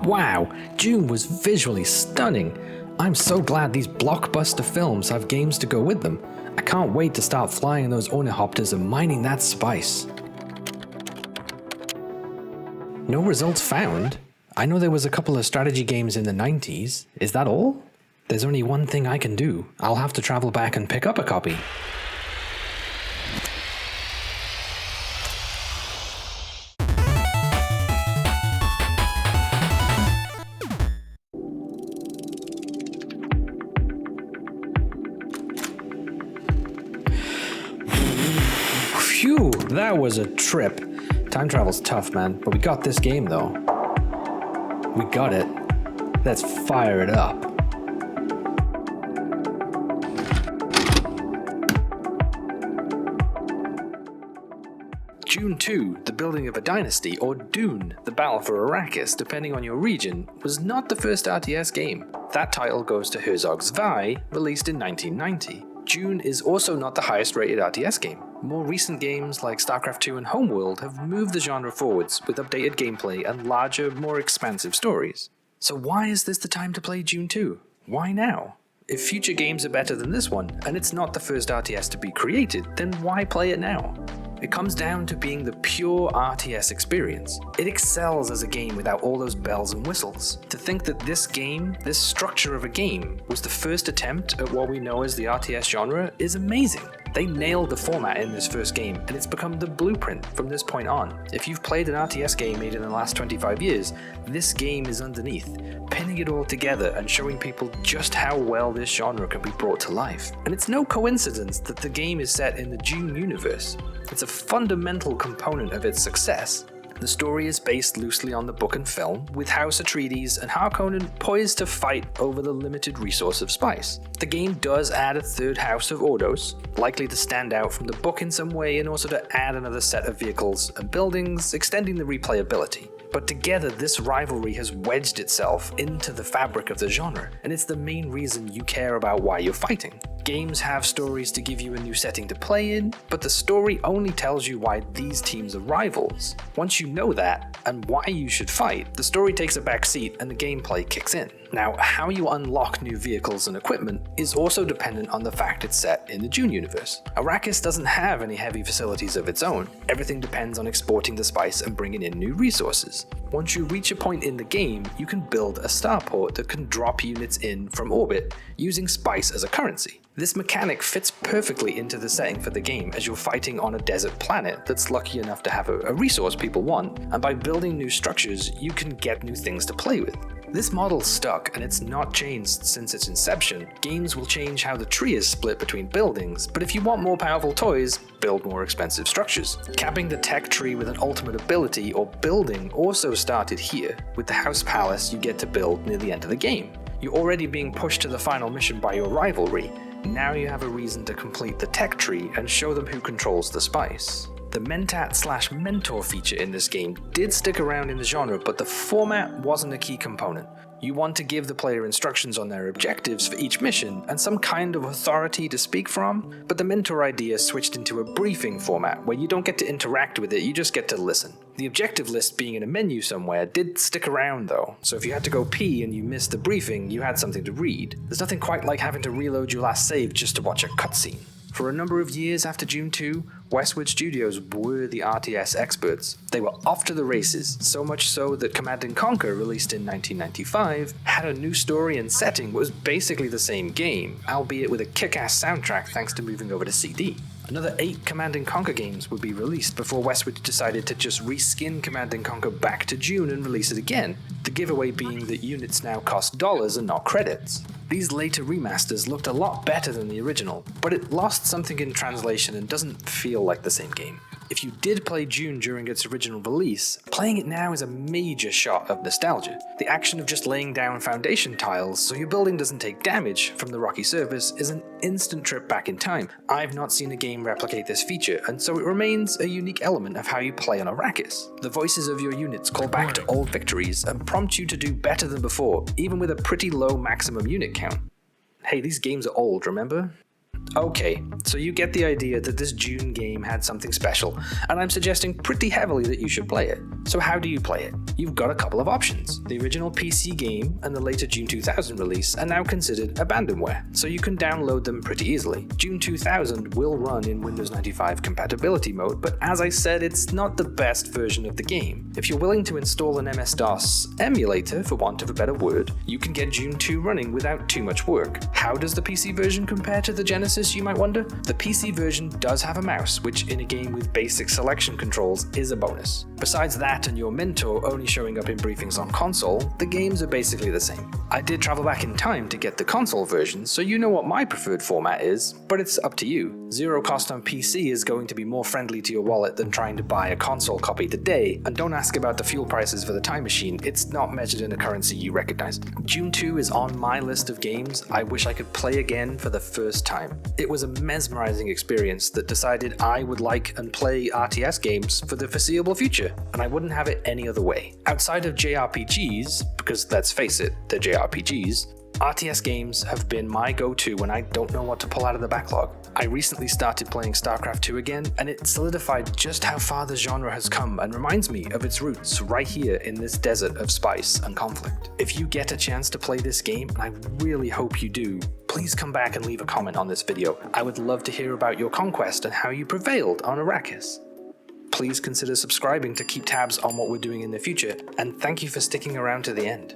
Wow, Dune was visually stunning. I'm so glad these blockbuster films have games to go with them. I can't wait to start flying in those ornithopters and mining that spice. No results found? I know there was a couple of strategy games in the 90s. Is that all? There's only one thing I can do. I'll have to travel back and pick up a copy. Phew, that was a trip. Time travel's tough, man, but we got this game though. We got it. Let's fire it up. Dune II, the building of a dynasty, or Dune, the battle for Arrakis, depending on your region, was not the first RTS game. That title goes to Herzog's Zwei, released in 1990. Dune is also not the highest rated RTS game. More recent games like StarCraft II and Homeworld have moved the genre forwards with updated gameplay and larger, more expansive stories. So why is this the time to play Dune II? Why now? If future games are better than this one, and it's not the first RTS to be created, then why play it now? It comes down to being the pure RTS experience. It excels as a game without all those bells and whistles. To think that this game, this structure of a game, was the first attempt at what we know as the RTS genre is amazing. They nailed the format in this first game, and it's become the blueprint from this point on. If you've played an RTS game made in the last 25 years, this game is underneath, pinning it all together and showing people just how well this genre can be brought to life. And it's no coincidence that the game is set in the Dune universe. It's a fundamental component of its success. The story is based loosely on the book and film, with House Atreides and Harkonnen poised to fight over the limited resource of spice. The game does add a third house of Ordos, likely to stand out from the book in some way and also to add another set of vehicles and buildings, extending the replayability. But together, this rivalry has wedged itself into the fabric of the genre, and it's the main reason you care about why you're fighting. Games have stories to give you a new setting to play in, but the story only tells you why these teams are rivals. Once you know that, and why you should fight, the story takes a back seat and the gameplay kicks in. Now, how you unlock new vehicles and equipment is also dependent on the fact it's set in the Dune universe. Arrakis doesn't have any heavy facilities of its own. Everything depends on exporting the spice and bringing in new resources. Once you reach a point in the game, you can build a starport that can drop units in from orbit using spice as a currency. This mechanic fits perfectly into the setting for the game as you're fighting on a desert planet that's lucky enough to have a resource people want, and by building new structures, you can get new things to play with. This model stuck, and it's not changed since its inception. Games will change how the tree is split between buildings, but if you want more powerful toys, build more expensive structures. Capping the tech tree with an ultimate ability or building also started here, with the House Palace you get to build near the end of the game. You're already being pushed to the final mission by your rivalry. Now you have a reason to complete the tech tree and show them who controls the spice. The Mentat/Mentor feature in this game did stick around in the genre, but the format wasn't a key component. You want to give the player instructions on their objectives for each mission and some kind of authority to speak from, but the mentor idea switched into a briefing format where you don't get to interact with it, you just get to listen. The objective list being in a menu somewhere did stick around though, so if you had to go pee and you missed the briefing, you had something to read. There's nothing quite like having to reload your last save just to watch a cutscene. For a number of years after Dune II, Westwood Studios were the RTS experts. They were off to the races, so much so that Command & Conquer, released in 1995, had a new story and setting but was basically the same game, albeit with a kick-ass soundtrack thanks to moving over to CD. Another 8 Command & Conquer games would be released before Westwood decided to just reskin Command & Conquer back to Dune and release it again, the giveaway being that units now cost dollars and not credits. These later remasters looked a lot better than the original, but it lost something in translation and doesn't feel like the same game. If you did play Dune during its original release, playing it now is a major shot of nostalgia. The action of just laying down foundation tiles so your building doesn't take damage from the rocky surface is an instant trip back in time. I've not seen a game replicate this feature, and so it remains a unique element of how you play on Arrakis. The voices of your units call back to old victories and prompt you to do better than before, even with a pretty low maximum unit count. Hey, these games are old, remember? Okay, so you get the idea that this Dune game had something special, and I'm suggesting pretty heavily that you should play it. So how do you play it? You've got a couple of options. The original PC game and the later Dune 2000 release are now considered abandonware, so you can download them pretty easily. Dune 2000 will run in Windows 95 compatibility mode, but as I said, it's not the best version of the game. If you're willing to install an MS-DOS emulator, for want of a better word, you can get Dune 2 running without too much work. How does the PC version compare to the Genesis, you might wonder? The PC version does have a mouse, which in a game with basic selection controls is a bonus. Besides that and your mentor only showing up in briefings on console, the games are basically the same. I did travel back in time to get the console version, so you know what my preferred format is, but it's up to you. Zero cost on PC is going to be more friendly to your wallet than trying to buy a console copy today, and don't ask about the fuel prices for the Time Machine, it's not measured in a currency you recognize. Dune 2 is on my list of games I wish I could play again for the first time. It was a mesmerizing experience that decided I would like and play RTS games for the foreseeable future, and I wouldn't have it any other way. Outside of JRPGs, because let's face it, they're JRPGs, RTS games have been my go-to when I don't know what to pull out of the backlog. I recently started playing StarCraft 2 again, and it solidified just how far the genre has come and reminds me of its roots right here in this desert of spice and conflict. If you get a chance to play this game, and I really hope you do, please come back and leave a comment on this video. I would love to hear about your conquest and how you prevailed on Arrakis. Please consider subscribing to keep tabs on what we're doing in the future, and thank you for sticking around to the end.